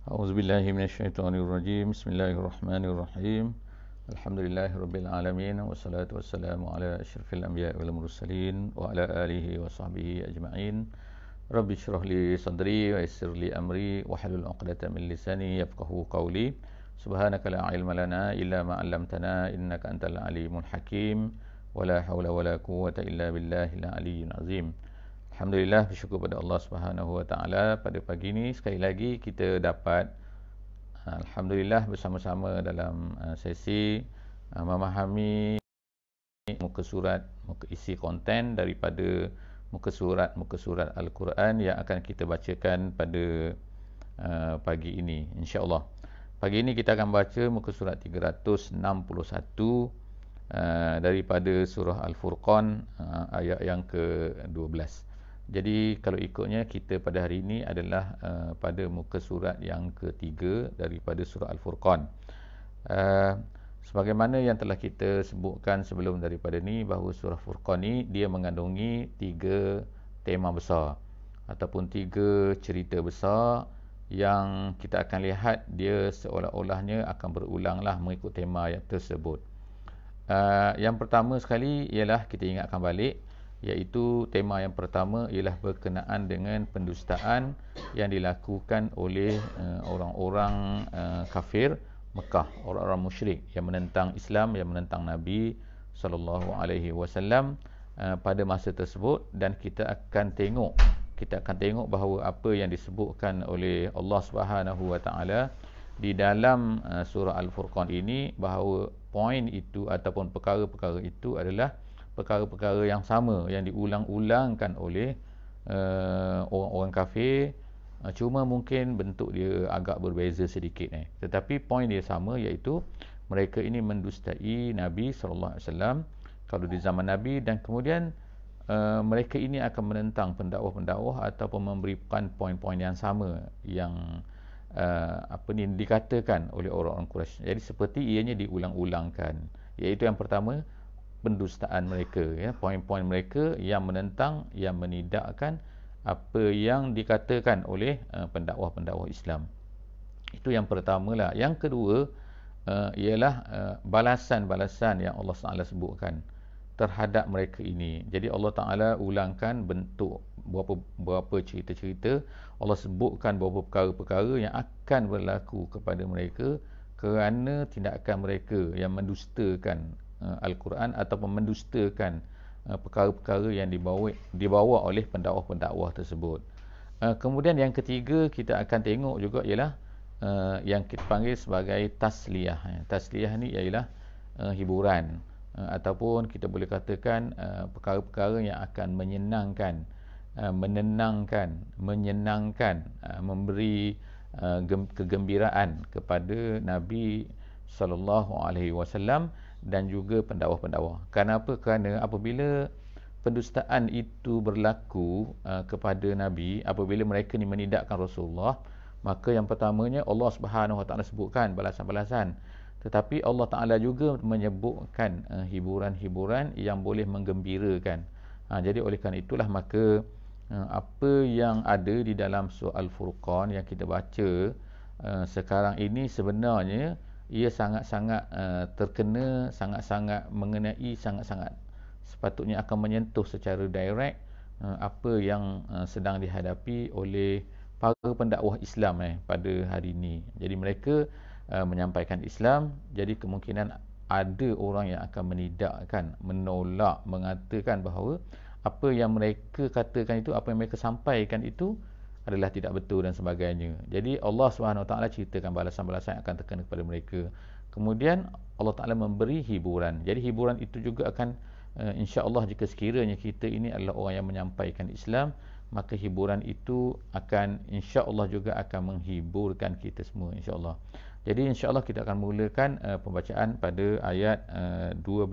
A'udzubillahi minasyaitonirrajim. Bismillahirrahmanirrahim. Alhamdulillahirabbil alamin wassalatu wassalamu ala asyrafil anbiya'i wal mursalin wa ala alihi wa sahbihi ajma'in. Rabbi shrah li sadri wa yassir li amri wahlul 'uqdatam min lisani yafqahu qawli. Subhanaka la ilma lana illa ma 'allamtana innaka antal alimul hakim. Wala haula wala quwwata illa billahil aliyyil azim. Alhamdulillah, bersyukur pada Allah Subhanahu Wa Taala pada pagi ini sekali lagi kita dapat alhamdulillah bersama-sama dalam sesi memahami muka surat, muka isi konten daripada muka surat Al-Quran yang akan kita bacakan pada pagi ini, insya-Allah. Pagi ini kita akan baca muka surat 361 daripada surah Al-Furqan, ayat yang ke-12. Jadi kalau ikutnya kita pada hari ini adalah pada muka surat yang ketiga daripada surah Al-Furqan. Sebagaimana yang telah kita sebutkan sebelum daripada ni, bahawa surah Furqan ni dia mengandungi 3 tema besar ataupun 3 cerita besar yang kita akan lihat dia seolah-olahnya akan berulanglah mengikut tema yang tersebut. Yang pertama sekali ialah kita ingatkan balik, iaitu tema yang pertama ialah berkenaan dengan pendustaan yang dilakukan oleh orang-orang kafir Mekah, orang-orang musyrik yang menentang Islam, yang menentang Nabi SAW pada masa tersebut. Dan kita akan tengok bahawa apa yang disebutkan oleh Allah Subhanahu Wa Taala di dalam surah Al-Furqan ini, bahawa poin itu ataupun perkara-perkara itu adalah perkara-perkara yang sama yang diulang-ulangkan oleh orang-orang kafir, cuma mungkin bentuk dia agak berbeza sedikit, tetapi poin dia sama, iaitu mereka ini mendustai Nabi SAW kalau di zaman Nabi, dan kemudian mereka ini akan menentang pendakwah-pendakwah ataupun memberikan poin-poin yang sama yang dikatakan oleh orang-orang Quraisy. Jadi seperti ianya diulang-ulangkan, iaitu yang pertama pendustaan mereka, poin-poin mereka yang menentang, yang menidakkan apa yang dikatakan oleh pendakwah-pendakwah Islam. Itu yang pertamalah. Yang kedua ialah balasan-balasan yang Allah Taala sebutkan terhadap mereka ini. Jadi Allah Taala ulangkan bentuk beberapa cerita-cerita. Allah sebutkan beberapa perkara-perkara yang akan berlaku kepada mereka kerana tindakan mereka yang mendustakan Al-Quran ataupun mendustakan perkara-perkara yang dibawa oleh pendakwah-pendakwah tersebut. Kemudian yang ketiga kita akan tengok juga ialah yang kita panggil sebagai tasliyah. Tasliyah ni ialah hiburan, ataupun kita boleh katakan perkara-perkara yang akan menyenangkan, menenangkan, menyenangkan, memberi kegembiraan kepada Nabi SAW dan juga pendakwah-pendakwah. Kenapa? Kerana apabila pendustaan itu berlaku kepada Nabi, apabila mereka ni menidakkan Rasulullah, maka yang pertamanya Allah Subhanahu Wa Taala sebutkan balasan-balasan, tetapi Allah Taala juga menyebutkan hiburan-hiburan yang boleh menggembirakan. Jadi oleh kerana itulah maka apa yang ada di dalam surah Al-Furqan yang kita baca sekarang ini sebenarnya ia sangat-sangat terkena, sangat-sangat mengenai, sangat-sangat sepatutnya akan menyentuh secara direct apa yang sedang dihadapi oleh para pendakwah Islam pada hari ini. Jadi mereka menyampaikan Islam, jadi kemungkinan ada orang yang akan menidakkan, menolak, mengatakan bahawa apa yang mereka katakan itu, apa yang mereka sampaikan itu adalah tidak betul dan sebagainya. Jadi Allah SWT ceritakan balasan-balasan yang akan terkena kepada mereka. Kemudian Allah Ta'ala memberi hiburan. Jadi hiburan itu juga akan insya-Allah, jika sekiranya kita ini adalah orang yang menyampaikan Islam, maka hiburan itu akan insya-Allah juga akan menghiburkan kita semua, insya-Allah. Jadi insya-Allah kita akan mulakan pembacaan pada ayat 12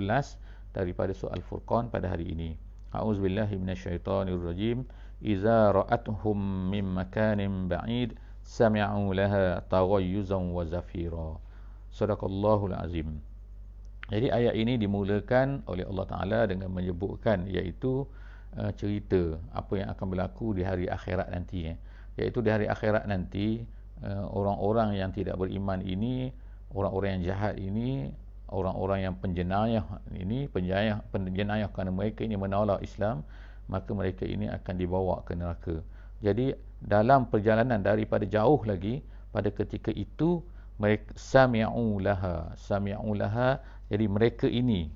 daripada surah Al-Furqan pada hari ini. A'udzubillahi minasyaitonirrajim. Iza ra'atuhum min makanin ba'id sami'u laha taghayyuzan wa zafira. Sadaqallahul azim. Jadi ayat ini dimulakan oleh Allah Ta'ala dengan menyebutkan, iaitu cerita apa yang akan berlaku di hari akhirat nanti. Iaitu di hari akhirat nanti orang-orang yang tidak beriman ini, orang-orang yang jahat ini, orang-orang yang penjenayah ini, penjenayah kerana mereka ini menolak Islam, maka mereka ini akan dibawa ke neraka. Jadi dalam perjalanan daripada jauh lagi, pada ketika itu mereka sami'u laha, jadi mereka ini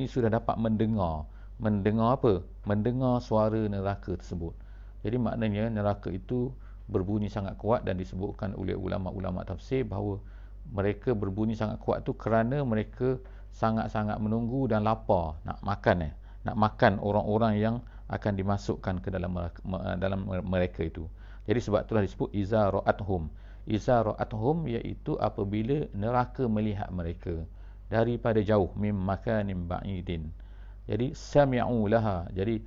sudah dapat mendengar apa? Mendengar suara neraka tersebut. Jadi maknanya neraka itu berbunyi sangat kuat, dan disebutkan oleh ulama-ulama tafsir bahawa mereka berbunyi sangat kuat tu kerana mereka sangat-sangat menunggu dan lapar nak makan orang-orang yang akan dimasukkan ke dalam mereka itu. Jadi sebab itulah disebut iza ra'athum, iaitu apabila neraka melihat mereka daripada jauh, mim makanin ba'idin. Jadi sami'u laha, jadi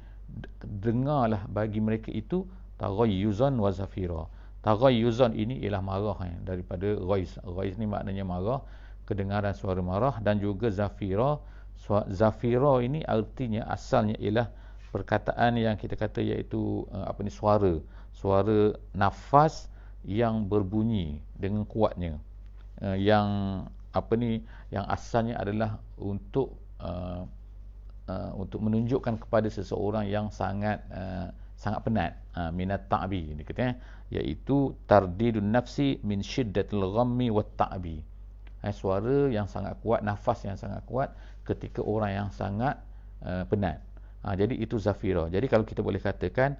dengarlah bagi mereka itu taghayyuzan wa zafira. Taghayyuzan ini ialah marah, daripada ghaiz ni maknanya marah, kedengaran suara marah, dan juga zafira. Zafira ini artinya asalnya ialah perkataan yang kita kata iaitu suara nafas yang berbunyi dengan kuatnya, yang asalnya adalah untuk menunjukkan kepada seseorang yang sangat penat, minat ta'bi, iaitu tardidun nafsi min syiddatil ghammi wat ta'bi. Suara yang sangat kuat, nafas yang sangat kuat ketika orang yang sangat penat. Jadi itu zafira. Jadi kalau kita boleh katakan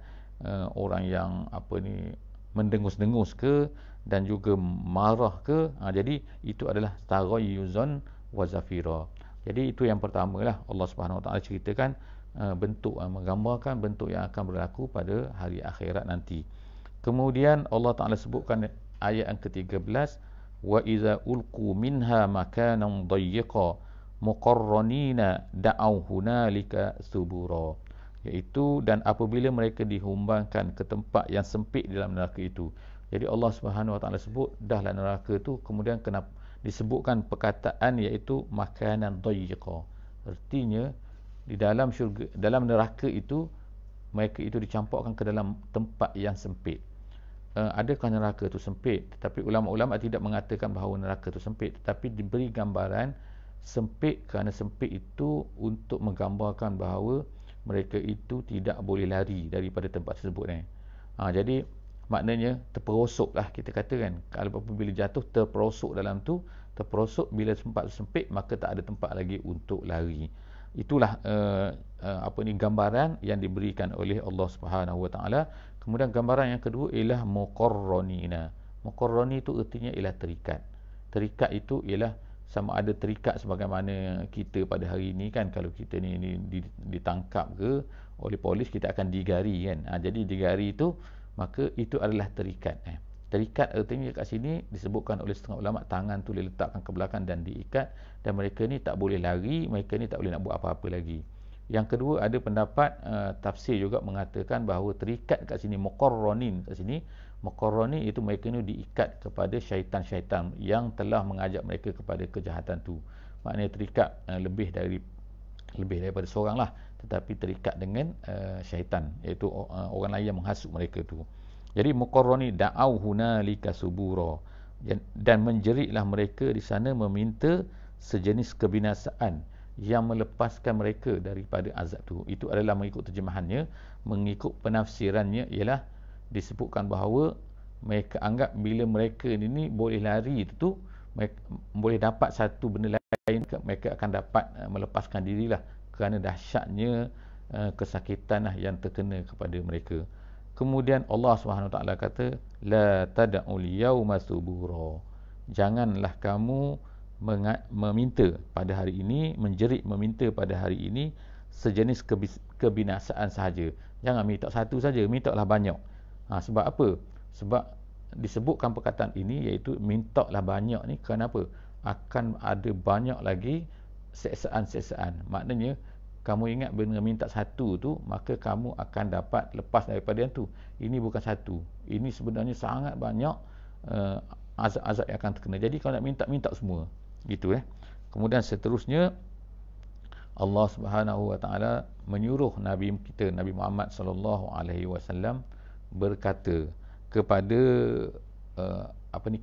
orang yang mendengus-dengus ke dan juga marah ke, jadi itu adalah taghayyuzan wa zafira. Jadi itu yang pertamalah, Allah Subhanahu Wa Taala ceritakan bentuk, menggambarkan bentuk yang akan berlaku pada hari akhirat nanti. Kemudian Allah Taala sebutkan ayat yang ke-13, wa iza ulqu minha makanan dayyiqa muqarranina da'au hunalika subura, iaitu dan apabila mereka dihumbankan ke tempat yang sempit dalam neraka itu. Jadi Allah Subhanahu Wa Taala sebut dahlah neraka itu, kemudian kenapa disebutkan perkataan iaitu makanan dayyiqa, artinya di dalam syurga, dalam neraka itu mereka itu dicampakkan ke dalam tempat yang sempit. Adakah neraka itu sempit? Tetapi ulama-ulama tidak mengatakan bahawa neraka itu sempit, tetapi diberi gambaran sempit kerana sempit itu untuk menggambarkan bahawa mereka itu tidak boleh lari daripada tempat tersebut. Jadi maknanya terperosoklah, kita katakan kalau apabila jatuh terperosok dalam tu, terperosok bila tempat sempit, maka tak ada tempat lagi untuk lari. Itulah gambaran yang diberikan oleh Allah Subhanahu Wa Taala. Kemudian gambaran yang kedua ialah muqarranina. Muqarrani itu artinya ialah terikat. Terikat itu ialah sama ada terikat sebagaimana kita pada hari ini kan, kalau kita ni ditangkap ke oleh polis, kita akan digari kan. Jadi digari itu, maka itu adalah terikat. Terikat artinya kat sini disebutkan oleh setengah ulama, tangan tu diletakkan ke belakang dan diikat, dan mereka ni tak boleh lari, mereka ni tak boleh nak buat apa-apa lagi. Yang kedua, ada pendapat tafsir juga mengatakan bahawa terikat kat sini, muqarranin kat sini, muqarranin itu mereka ni diikat kepada syaitan-syaitan yang telah mengajak mereka kepada kejahatan tu. Maknanya terikat lebih daripada seorang lah, tetapi terikat dengan syaitan, iaitu orang lain yang menghasut mereka tu. Jadi muqarrani da'au hunalika subura, dan menjeritlah mereka di sana meminta sejenis kebinasaan yang melepaskan mereka daripada azab tu. Itu adalah mengikut terjemahannya. Mengikut penafsirannya ialah disebutkan bahawa mereka anggap bila mereka ini boleh lari itu, mereka boleh dapat satu benda lain, mereka akan dapat melepaskan dirilah kerana dahsyatnya kesakitan yang terkena kepada mereka. Kemudian Allah SWT kata, la tad'ul yawma subura, janganlah kamu meminta pada hari ini, menjerit meminta pada hari ini sejenis kebinasaan sahaja. Jangan minta satu saja, mintalah banyak. Sebab apa? Sebab disebutkan perkataan ini, iaitu mintalah banyak ni kerana apa? Akan ada banyak lagi seksaan-seksaan. Maknanya kamu ingat bila minta satu tu, maka kamu akan dapat lepas daripada yang tu. Ini bukan satu, ini sebenarnya sangat banyak azab-azab yang akan terkena. Jadi kalau nak minta semua gitu. Kemudian seterusnya Allah Subhanahu Wa Taala menyuruh Nabi kita, Nabi Muhammad sallallahu alaihi wasallam, berkata kepada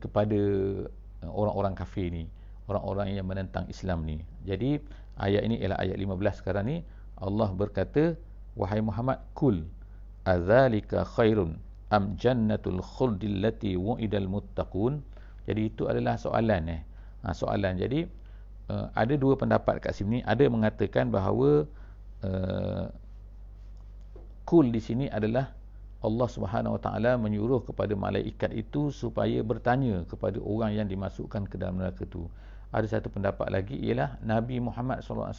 kepada orang-orang kafir ni, orang-orang yang menentang Islam ni. Jadi ayat ini ialah ayat 15 sekarang ni. Allah berkata, wahai Muhammad, kul adzalika khairun am jannatul khuldi allati wu'idal muttaqun. Jadi itu adalah soalan soalan. Jadi ada dua pendapat kat sini. Ada mengatakan bahawa kul di sini adalah Allah Subhanahu Wa Taala menyuruh kepada malaikat itu supaya bertanya kepada orang yang dimasukkan ke dalam neraka itu. Ada satu pendapat lagi ialah Nabi Muhammad SAW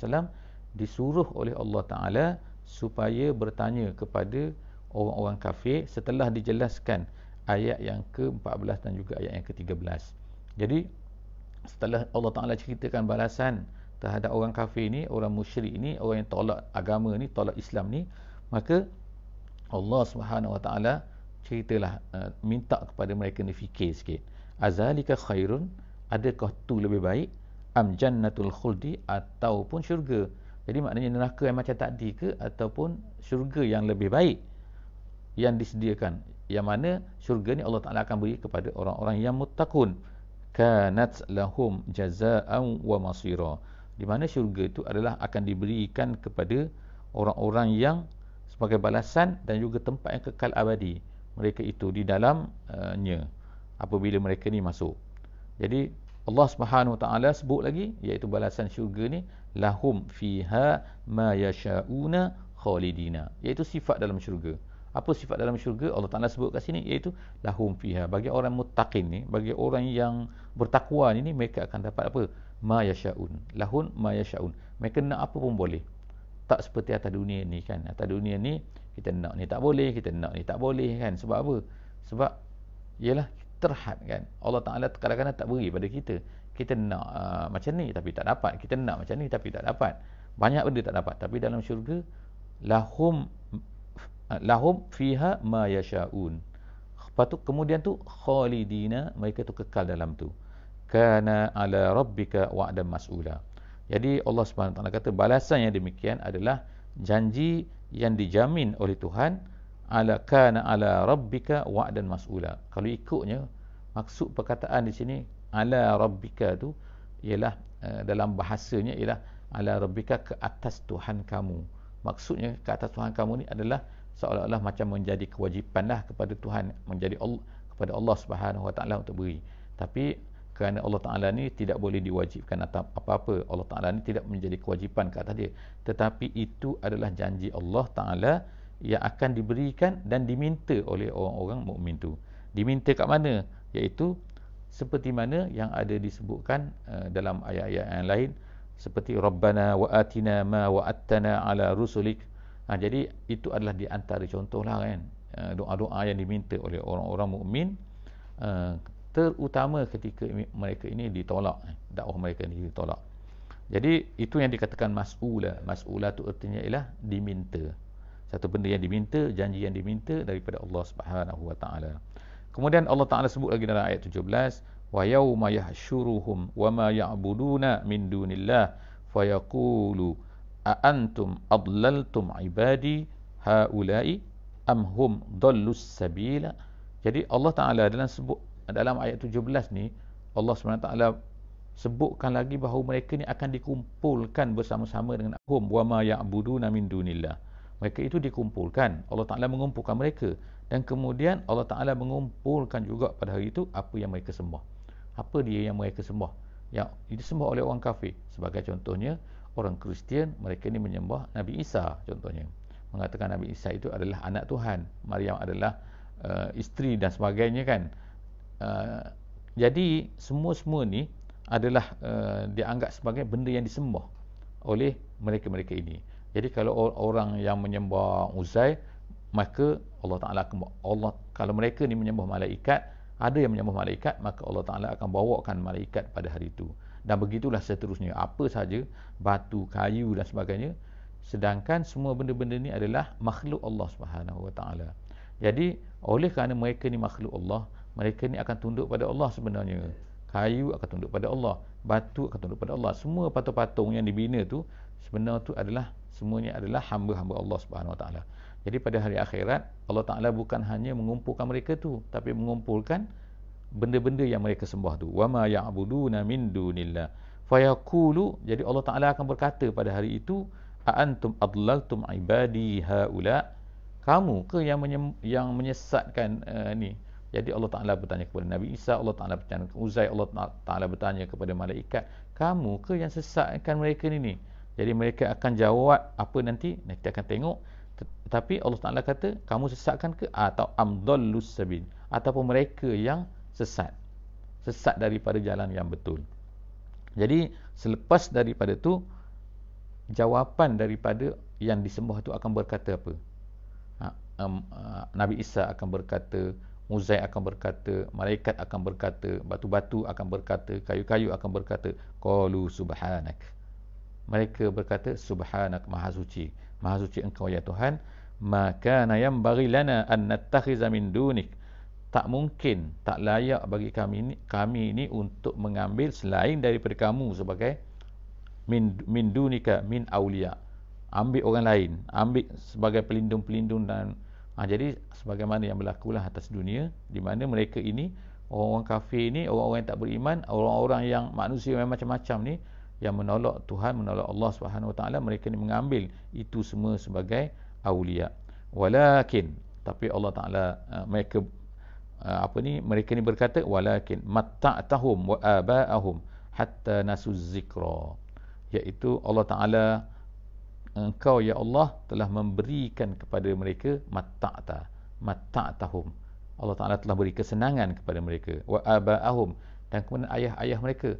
disuruh oleh Allah Taala supaya bertanya kepada orang-orang kafir setelah dijelaskan ayat yang ke-14 dan juga ayat yang ke-13. Jadi setelah Allah Taala ceritakan balasan terhadap orang kafir ni, orang musyrik ni, orang yang tolak agama ni, tolak Islam ni, maka Allah Subhanahu Wa Taala ceritalah, minta kepada mereka ni fikir sikit. Azalika khairun, adakah tu lebih baik, am jannatul khuldi, ataupun syurga. Jadi maknanya neraka yang macam tadi ke, ataupun syurga yang lebih baik yang disediakan, yang mana syurga ni Allah Taala akan beri kepada orang-orang yang muttaqun. Kanat lahum jazaa'an wa masira. Di mana syurga itu adalah akan diberikan kepada orang-orang yang sebagai balasan dan juga tempat yang kekal abadi mereka itu di dalamnya apabila mereka ni masuk. Jadi Allah Subhanahu Wa Taala sebut lagi, iaitu balasan syurga ni, lahum fiha ma yasha'una khalidina, iaitu sifat dalam syurga. Apa sifat dalam syurga? Allah Taala sebut kat sini, iaitu lahum fiha. Bagi orang muttaqin ni, bagi orang yang bertakwa ni, mereka akan dapat apa? Ma yasha'un. Lahum ma yasha'un. Mereka nak apa pun boleh. Tak seperti atas dunia ni kan. Atas dunia ni kita nak ni tak boleh, kita nak ni tak boleh kan. Sebab apa? Sebab ialah terhad kan. Allah Taala kadang-kadang tak beri pada kita. Kita nak macam ni tapi tak dapat. Kita nak macam ni tapi tak dapat. Banyak benda tak dapat. Tapi dalam syurga, lahum fiha ma yasha'un. Lepas tu kemudian tu khalidina, mereka tu kekal dalam tu. Kana ala rabbika wa'dan mas'ula. Jadi Allah Subhanahu Wa Taala kata balasan yang demikian adalah janji yang dijamin oleh Tuhan, kana ala rabbika wa'dan mas'ula. Kalau ikutnya, maksud perkataan di sini ala rabbika tu ialah dalam bahasanya ialah ala rabbika, ke atas Tuhan kamu. Maksudnya ke atas Tuhan kamu ni adalah seolah-olah macam menjadi kewajipanlah kepada Tuhan, menjadi Allah, kepada Allah Subhanahu Wa Taala untuk beri. Tapi kerana Allah Ta'ala ni tidak boleh diwajibkan atau apa-apa, Allah Ta'ala ni tidak menjadi kewajipan ke atas dia, tetapi itu adalah janji Allah Ta'ala yang akan diberikan dan diminta oleh orang-orang mukmin tu. Diminta kat mana? Iaitu seperti mana yang ada disebutkan dalam ayat-ayat yang lain, seperti Rabbana wa atina ma wa'attana ala rusulik. Jadi itu adalah di antara contohlah kan, doa-doa yang diminta oleh orang-orang mukmin, terutama ketika mereka ini ditolak, dakwah mereka ini ditolak. Jadi itu yang dikatakan mas'ula. Mas'ula tu artinya ialah diminta. Satu benda yang diminta, janji yang diminta daripada Allah Subhanahu Wa Taala. Kemudian Allah Taala sebut lagi dalam ayat 17, wa yauma yahsyuruhum wa ma ya'buduna min dunillah fayaqulu a antum adlaltum ibadi haula'i am hum dallus sabila. Jadi Allah Taala dalam ayat 17 ni, Allah SWT sebutkan lagi bahawa mereka ni akan dikumpulkan bersama-sama dengan hum wa ma ya'buduna min dunillah. Mereka itu dikumpulkan, Allah Ta'ala mengumpulkan mereka, dan kemudian Allah Ta'ala mengumpulkan juga pada hari itu apa yang mereka sembah. Apa dia yang mereka sembah? Yang disembah oleh orang kafir. Sebagai contohnya, orang Kristian, mereka ni menyembah Nabi Isa contohnya. Mengatakan Nabi Isa itu adalah anak Tuhan, Maryam adalah isteri dan sebagainya kan. Jadi semua ni adalah dianggap sebagai benda yang disembah oleh mereka-mereka ini. Jadi kalau orang yang menyembah Uzair, maka Allah Ta'ala kalau mereka ni menyembah malaikat, ada yang menyembah malaikat, maka Allah Ta'ala akan bawakan malaikat pada hari itu. Dan begitulah seterusnya, apa saja, batu, kayu dan sebagainya. Sedangkan semua benda-benda ni adalah makhluk Allah Subhanahu Wa Ta'ala. Jadi oleh kerana mereka ni makhluk Allah, mereka ni akan tunduk pada Allah sebenarnya. Kayu akan tunduk pada Allah, batu akan tunduk pada Allah. Semua patung-patung yang dibina tu sebenarnya tu adalah semuanya adalah hamba-hamba Allah Subhanahu Wa Taala. Jadi pada hari akhirat, Allah Taala bukan hanya mengumpulkan mereka tu, tapi mengumpulkan benda-benda yang mereka sembah tu. Wa ma ya'buduna min dunillah. Fayaqulu, jadi Allah Taala akan berkata pada hari itu, a antum adlaltum ibadi haula, kamu ke yang menyesatkan ni. Jadi Allah Taala bertanya kepada Nabi Isa, Allah Taala bertanya kepada Uzair, Allah Taala bertanya kepada malaikat, kamu ke yang sesatkan mereka ni? Jadi mereka akan jawab apa nanti kita akan tengok. Tetapi Allah Taala kata, kamu sesatkan ke atau amdallus sabil, ataupun mereka yang sesat daripada jalan yang betul. Jadi selepas daripada tu, jawapan daripada yang disembah tu akan berkata apa? Nabi Isa akan berkata, Uzair akan berkata, malaikat akan berkata, batu-batu akan berkata, kayu-kayu akan berkata, qalu subhanak. Mereka berkata, subhanak, maha suci engkau ya Tuhan. Maka yanbaghi lana an nattakhiza min dunik, tak mungkin, tak layak bagi kami ini untuk mengambil selain daripada kamu sebagai min dunika min aulia, ambil orang lain, ambil sebagai pelindung-pelindung dan jadi sebagaimana yang berlakulah atas dunia, di mana mereka ini, orang-orang kafir ini, orang-orang yang tak beriman, orang-orang yang manusia yang macam-macam ni, yang menolak Tuhan, menolak Allah Subhanahu Wa Taala, mereka ni mengambil itu semua sebagai aulia. Walakin, tapi Allah Taala mereka ni berkata, walakin matta'tahum wa aba'ahum hatta nasuz zikra, iaitu Allah Taala, engkau ya Allah telah memberikan kepada mereka matta'tahum, Allah Taala telah beri kesenangan kepada mereka, wa aba'ahum, dan kemudian ayah-ayah mereka,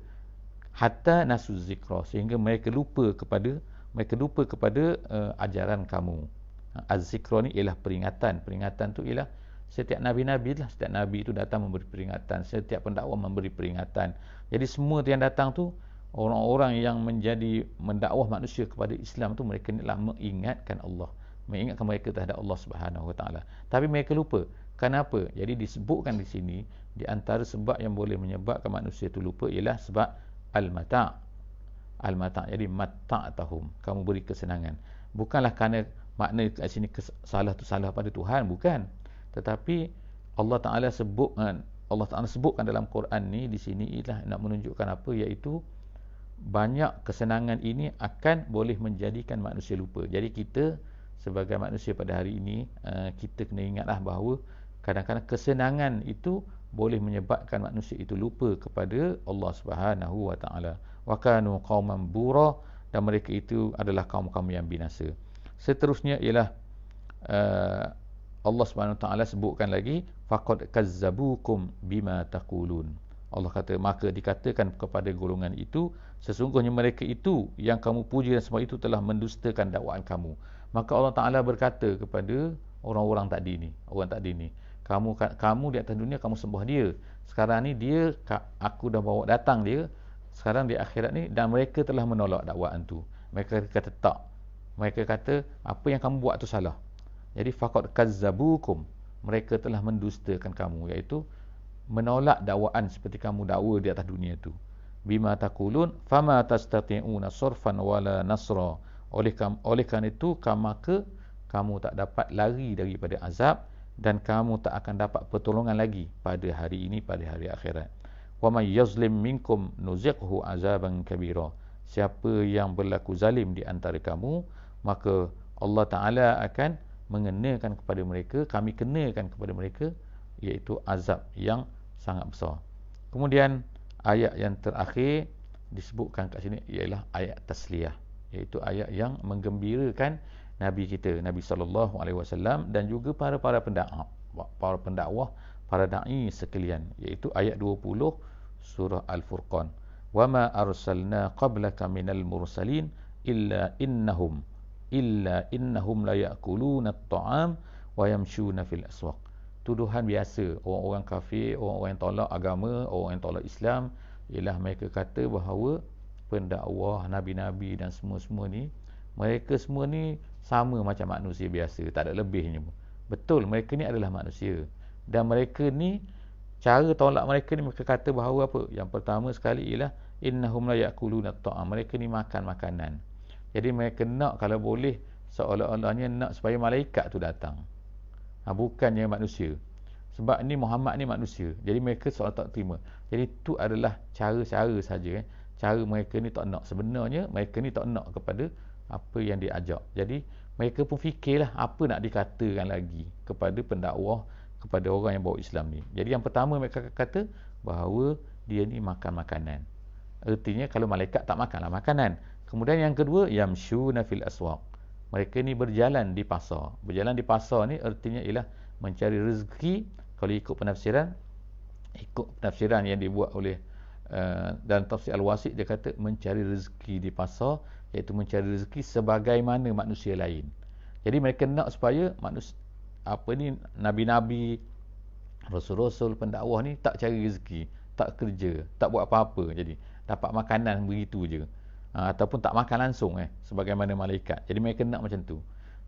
hatta nasuz zikra, sehingga mereka lupa kepada ajaran kamu. Az-zikra ni ialah peringatan tu ialah setiap nabi-nabi lah, setiap nabi itu datang memberi peringatan, setiap pendakwah memberi peringatan. Jadi semua yang datang tu, orang-orang yang mendakwah manusia kepada Islam tu, mereka inilah mengingatkan Allah, mengingatkan mereka terhadap Allah Subhanahu Wa Taala. Tapi mereka lupa. Kenapa? Jadi disebutkan di sini, di antara sebab yang boleh menyebabkan manusia itu lupa ialah sebab al-mata'. Jadi matta'tahum, kamu beri kesenangan. Bukanlah kerana makna kat sini salah tu salah pada Tuhan, bukan. Tetapi Allah Taala sebutkan dalam Quran ni di sini ialah nak menunjukkan apa, iaitu banyak kesenangan ini akan boleh menjadikan manusia lupa. Jadi kita sebagai manusia pada hari ini, kita kena ingatlah bahawa kadang-kadang kesenangan itu boleh menyebabkan manusia itu lupa kepada Allah Subhanahu Wa Taala. Wa kanu qauman bura, dan mereka itu adalah kaum-kaum yang binasa. Seterusnya ialah Allah Subhanahu Wa Taala sebutkan lagi, faqad kazzabukum bima taqulun. Allah kata, maka dikatakan kepada golongan itu, sesungguhnya mereka itu yang kamu puji dan semua itu telah mendustakan dakwaan kamu. Maka Allah Taala berkata kepada orang tadi ni, kamu di atas dunia kamu sembah dia, sekarang ni dia, aku dah bawa datang dia sekarang di akhirat ni, dan mereka telah menolak dakwaan tu. Mereka kata tak, mereka kata apa yang kamu buat tu salah. Jadi faqad kazzabukum, mereka telah mendustakan kamu, iaitu menolak dakwaan seperti kamu dakwa di atas dunia tu. Bima taqulun fama tastati'una sarfan wala nasra, oleh kerana itu maka kamu tak dapat lari daripada azab, dan kamu tak akan dapat pertolongan lagi pada hari ini, pada hari akhirat. Wa may yazlim minkum nuziqhu azaban kabira, siapa yang berlaku zalim di antara kamu, maka Allah Taala akan mengenakan kepada mereka, kami kenakan kepada mereka, iaitu azab yang sangat besar. Kemudian ayat yang terakhir disebutkan kat sini ialah ayat tasliyah, iaitu ayat yang menggembirakan Nabi kita, Nabi SAW, dan juga para pendakwah, para da'i sekalian, iaitu ayat 20 surah Al-Furqan. Wa ma arsalna qablaka minal mursalin illa innahum la ya'kuluna at-ta'am wa yamshuna fil aswaq. Tuduhan biasa orang-orang kafir, orang-orang yang tolak agama, orang yang tolak Islam, ialah mereka kata bahawa pendakwah, nabi-nabi dan semua-semua ni, mereka semua ni sama macam manusia biasa, tak ada lebihnya. Betul, mereka ni adalah manusia, dan mereka ni, cara tolak mereka ni, mereka kata bahawa apa? Yang pertama sekali ialah innahum la ya'kuluna at-ta'am, mereka ni makan makanan. Jadi mereka nak, kalau boleh, seolah-olahnya nak supaya malaikat tu datang, bukannya manusia. Sebab ni Muhammad ni manusia. Jadi mereka seolah tak terima. Jadi itu adalah cara-cara saja. Cara mereka ni tak nak. Sebenarnya mereka ni tak nak kepada apa yang diajak. Jadi mereka pun fikirlah apa nak dikatakan lagi kepada pendakwah, kepada orang yang bawa Islam ni. Jadi yang pertama mereka kata bahawa dia ni makan makanan. Artinya kalau malaikat tak makanlah makanan. Kemudian yang kedua, yamshuna fil aswaq. Mereka ni berjalan di pasar. Berjalan di pasar ni artinya ialah mencari rezeki. Kalau ikut penafsiran yang dibuat oleh dalam tafsir Al-Wasit, dia kata mencari rezeki di pasar, iaitu mencari rezeki sebagaimana manusia lain. Jadi mereka nak supaya nabi-nabi, rasul-rasul, pendakwah ni tak cari rezeki, tak kerja, tak buat apa-apa, jadi dapat makanan begitu je, ataupun tak makan langsung sebagaimana malaikat. Jadi mereka nak macam tu.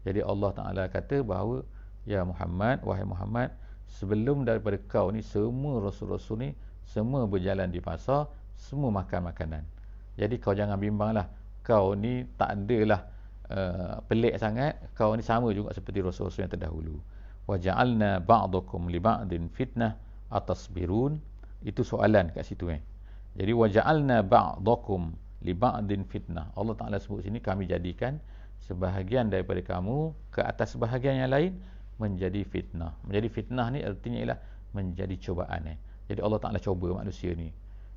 Jadi Allah Ta'ala kata bahawa ya Muhammad, wahai Muhammad, sebelum daripada kau ni semua rasul-rasul ni semua berjalan di pasar, semua makan makanan. Jadi kau jangan bimbanglah, kau ni tak adalah pelik sangat, kau ni sama juga seperti rasul-rasul yang terdahulu. Wa ja'alna ba'dakum li ba'din fitnah atasbirun. Itu soalan kat situ. Jadi wa ja'alna ba'dakum li ba'din fitnah. Allah Ta'ala sebut sini, kami jadikan sebahagian daripada kamu ke atas sebahagian yang lain menjadi fitnah. Menjadi fitnah ni artinya ialah menjadi cubaan. Jadi Allah Ta'ala cuba manusia ni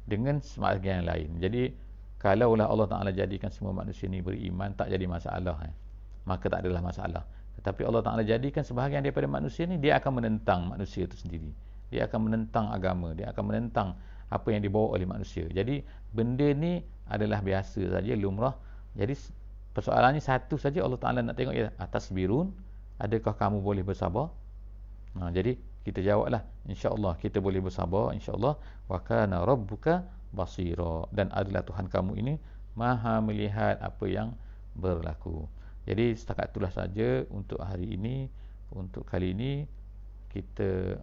dengan sebahagian yang lain. Jadi kalaulah Allah Ta'ala jadikan semua manusia ni beriman, tak jadi masalah, maka tak adalah masalah. Tetapi Allah Ta'ala jadikan sebahagian daripada manusia ni, dia akan menentang manusia itu sendiri. Dia akan menentang agama, dia akan menentang apa yang dibawa oleh manusia. Jadi benda ni adalah biasa saja, lumrah. Jadi persoalannya satu saja, Allah Ta'ala nak tengok, ya, atas birun, adakah kamu boleh bersabar? Jadi kita jawablah, insya-Allah kita boleh bersabar, insya-Allah. Wa kana rabbuka basira, dan adalah Tuhan kamu ini maha melihat apa yang berlaku. Jadi setakat itulah saja untuk hari ini. Untuk kali ini kita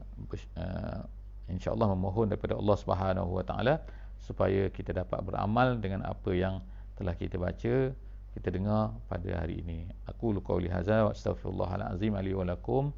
insya-Allah memohon daripada Allah Subhanahu Wa Taala supaya kita dapat beramal dengan apa yang telah kita baca, kita dengar pada hari ini. Aku qauli hadza wa astaghfirullahal azim li wa lakum,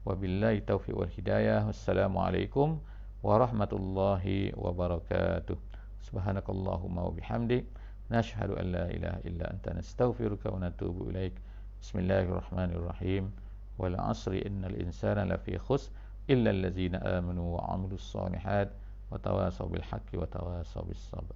wa billahi taufiq wal hidayah. Wassalamualaikum warahmatullahi wabarakatuh. Subhanakallahumma wa bihamdik, nashhadu an la ilaha illa anta, nastaghfiruka wa natubu ilaik. Bismillahirrahmanirrahim. Wal 'asri innal insana lafi khusr illa allazina amanu wa 'amilus shalihat wa tawasaw bil haqqi wa tawasaw bis sabr.